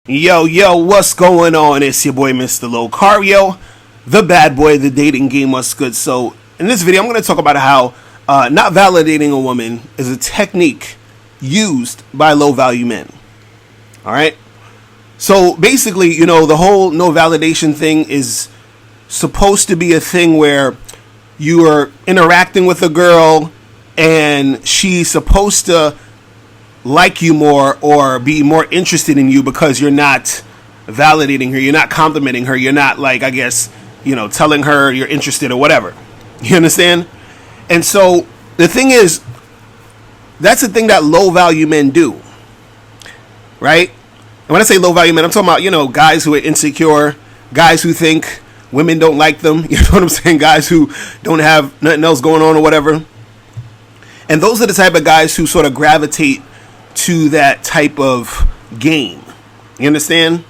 Yo, what's going on? It's your boy, Mr. Locario, the bad boy of the dating game. What's good? So, in this video, I'm going to talk about how not validating a woman is a technique used by low-value men. All right? So, basically, the whole no validation thing is supposed to be a thing where you are interacting with a girl and she's supposed to like you more or be more interested in you because you're not validating her, you're not complimenting her, you're not telling her you're interested or whatever. You understand? And so the thing is, that's the thing that low value men do, right? And when I say low value men, I'm talking about, guys who are insecure, guys who think women don't like them, you know what I'm saying? Guys who don't have nothing else going on or whatever. And those are the type of guys who sort of gravitate to that type of game. You understand?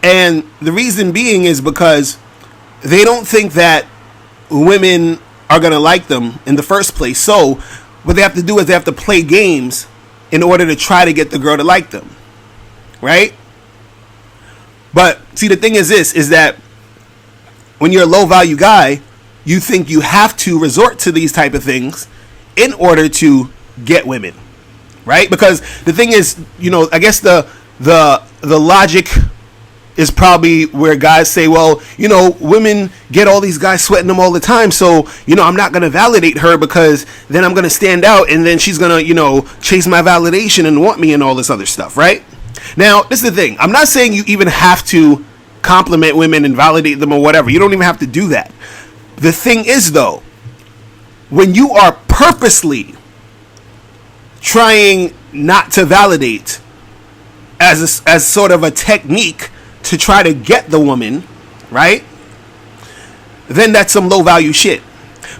And the reason being is because they don't think that women are going to like them in the first place. So what they have to do is they have to play games in order to try to get the girl to like them. Right? But see, the thing is this, is that when you're a low value guy, you think you have to resort to these type of things in order to get women. Right? Because the thing is, I guess the logic is probably where guys say, well, women get all these guys sweating them all the time. So, I'm not going to validate her because then I'm going to stand out and then she's going to, chase my validation and want me and all this other stuff. Right? Now, this is the thing. I'm not saying you even have to compliment women and validate them or whatever. You don't even have to do that. The thing is, though, when you are purposely trying not to validate as sort of a technique to try to get the woman, right? Then that's some low value shit.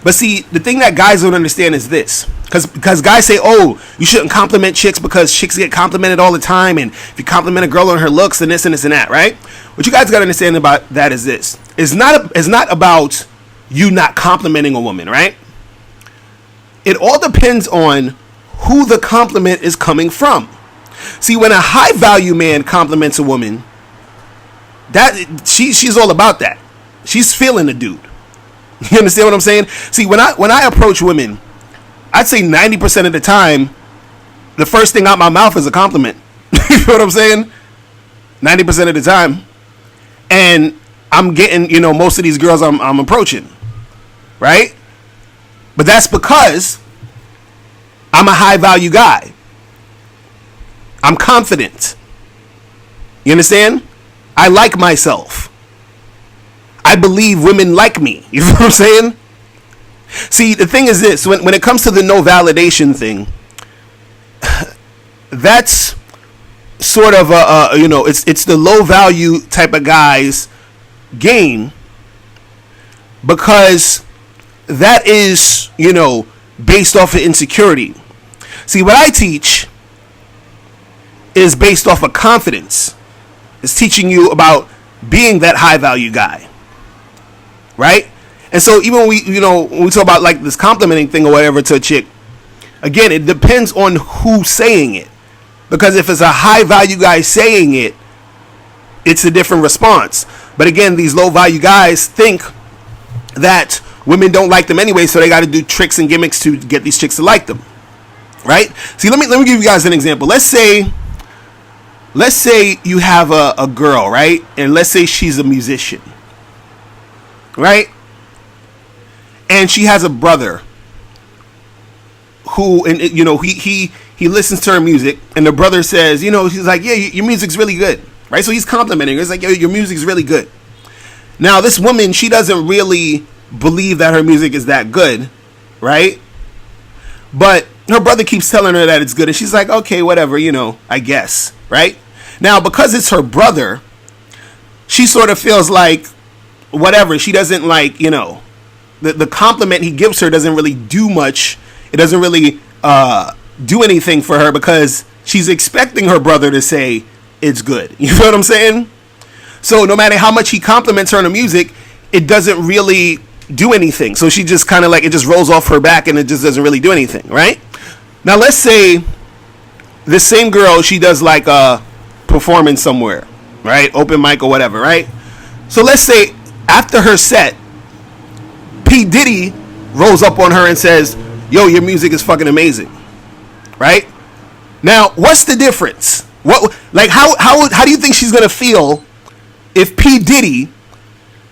But see, the thing that guys don't understand is this. Because guys say, oh, you shouldn't compliment chicks because chicks get complimented all the time. And if you compliment a girl on her looks and this and this and that, right? What you guys got to understand about that is this. It's not about you not complimenting a woman, right? It all depends on who the compliment is coming from. See, when a high value man compliments a woman, that she's all about that. She's feeling the dude. You understand what I'm saying? See, when I approach women, I'd say 90% of the time, the first thing out my mouth is a compliment. You know what I'm saying? 90% of the time. And I'm getting, most of these girls I'm approaching. Right? But that's because I'm a high value guy. I'm confident. You understand? I like myself. I believe women like me. You know what I'm saying? See, the thing is this. When it comes to the no validation thing, that's sort of it's the low value type of guy's game, because that is, based off of insecurity. See, what I teach is based off of confidence. It's teaching you about being that high value guy. Right? And so even when we talk about like this complimenting thing or whatever to a chick, again, it depends on who's saying it. Because if it's a high value guy saying it, it's a different response. But again, these low value guys think that women don't like them anyway, so they got to do tricks and gimmicks to get these chicks to like them. Right? See, let me give you guys an example. Let's say you have a girl, right? And let's say she's a musician. Right? And she has a brother who, and he listens to her music, and the brother says, he's like, yeah, your music's really good. Right? So he's complimenting her. He's like, yo, your music's really good. Now, this woman, she doesn't really believe that her music is that good, right? But her brother keeps telling her that it's good, and she's like, okay, whatever, I guess, right? Now, because it's her brother, she sort of feels like whatever. She doesn't like, the compliment he gives her doesn't really do much. It doesn't really do anything for her because she's expecting her brother to say it's good. You know what I'm saying? So no matter how much he compliments her on the music, it doesn't really do anything. So she just kind of like, it just rolls off her back and it just doesn't really do anything, right? Now let's say this same girl, she does like performing somewhere, right? Open mic or whatever, right? So let's say after her set, P. Diddy rolls up on her and says, yo, your music is fucking amazing, right? Now, what's the difference? How do you think she's gonna feel if P. Diddy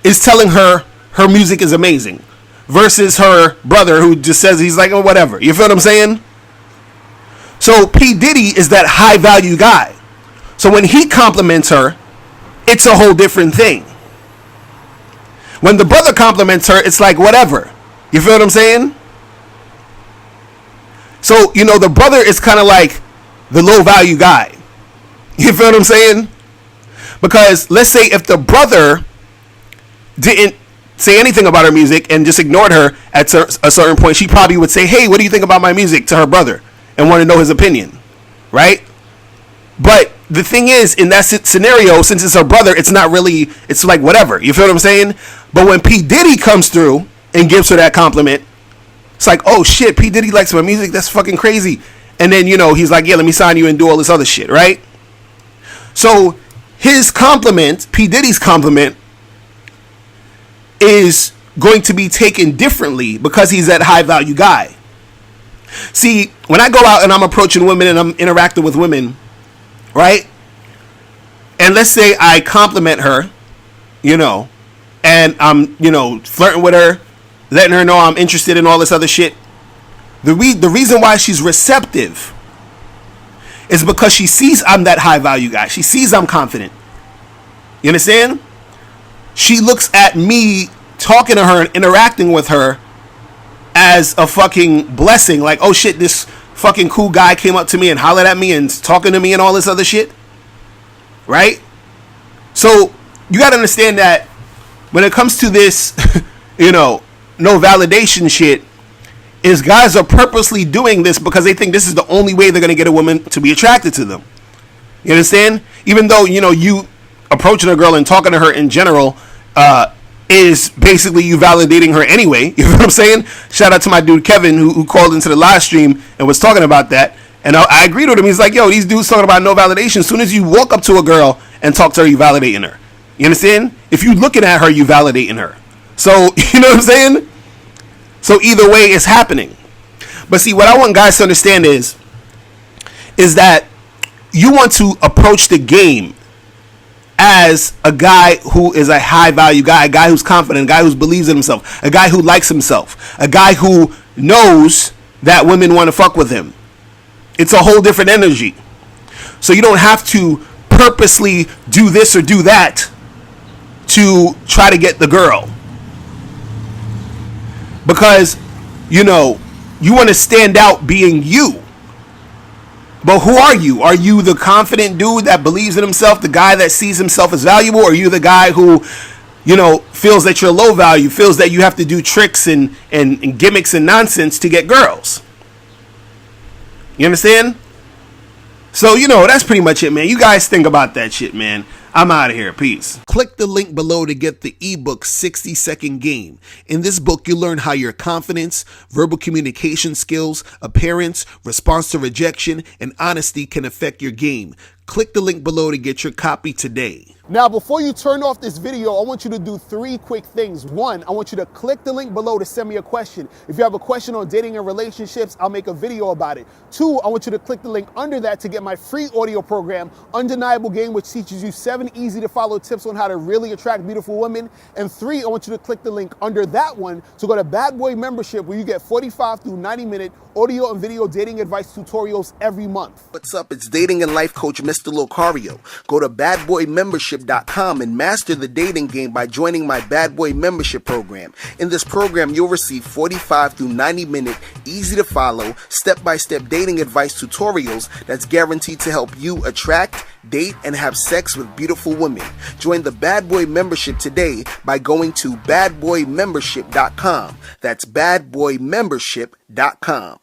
is telling her her music is amazing versus her brother who just says he's like, oh, whatever? You feel what I'm saying? So P. Diddy is that high value guy. So when he compliments her, it's a whole different thing. When the brother compliments her, it's like whatever. You feel what I'm saying? So, you know, the brother is kind of like the low value guy. You feel what I'm saying? Because let's say if the brother didn't say anything about her music and just ignored her at a certain point, she probably would say, hey, what do you think about my music, to her brother, and want to know his opinion, right? But the thing is, in that scenario, since it's her brother, it's not really, it's like whatever. You feel what I'm saying? But when P. Diddy comes through and gives her that compliment, it's like, oh shit, P. Diddy likes my music, that's fucking crazy. And then, you know, he's like, yeah, let me sign you and do all this other shit, right? So his compliment, P. Diddy's compliment, is going to be taken differently because he's that high value guy. See, when I go out and I'm approaching women and I'm interacting with women, right? And let's say I compliment her, you know, and I'm, you know, flirting with her, letting her know I'm interested in all this other shit. The reason why she's receptive is because she sees I'm that high value guy. She sees I'm confident. You understand? She looks at me talking to her and interacting with her as a fucking blessing. Like, oh shit, this fucking cool guy came up to me and hollered at me and talking to me and all this other shit. Right? So you got to understand that when it comes to this, you know, no validation shit, is guys are purposely doing this because they think this is the only way they're going to get a woman to be attracted to them. You understand? Even though, you know, you approaching a girl and talking to her in general is basically you validating her anyway. You know what I'm saying? Shout out to my dude Kevin who called into the live stream and was talking about that. And I agreed with him. He's like, yo, these dudes talking about no validation. As soon as you walk up to a girl and talk to her, you validating her. You understand? If you looking at her, you validating her. So, you know what I'm saying? So either way, it's happening. But see, what I want guys to understand is that you want to approach the game as a guy who is a high value guy, a guy who's confident, a guy who believes in himself, a guy who likes himself, a guy who knows that women want to fuck with him. It's a whole different energy. So you don't have to purposely do this or do that to try to get the girl. Because, you know, you want to stand out being you. But who are you? Are you the confident dude that believes in himself, the guy that sees himself as valuable? Or are you the guy who, you know, feels that you're low value, feels that you have to do tricks and gimmicks and nonsense to get girls? You understand? So, you know, that's pretty much it, man. You guys think about that shit, man. I'm out of here. Peace. Click the link below to get the ebook 60-Second Game. In this book, you'll learn how your confidence, verbal communication skills, appearance, response to rejection, and honesty can affect your game. Click the link below to get your copy today. Now, before you turn off this video, I want you to do 3 quick things. 1, I want you to click the link below to send me a question. If you have a question on dating and relationships, I'll make a video about it. 2, I want you to click the link under that to get my free audio program, Undeniable Game, which teaches you 7 easy to follow tips on how to really attract beautiful women. And 3, I want you to click the link under that one to go to Bad Boy Membership, where you get 45 through 90-minute audio and video dating advice tutorials every month. What's up? It's dating and life coach Mr. Locario. Go to badboymembership.com and master the dating game by joining my Bad Boy Membership program. In this program, you'll receive 45 through 90-minute, easy to follow, step-by-step dating advice tutorials that's guaranteed to help you attract, date, and have sex with beautiful women. Join the Bad Boy Membership today by going to badboymembership.com. That's badboymembership.com.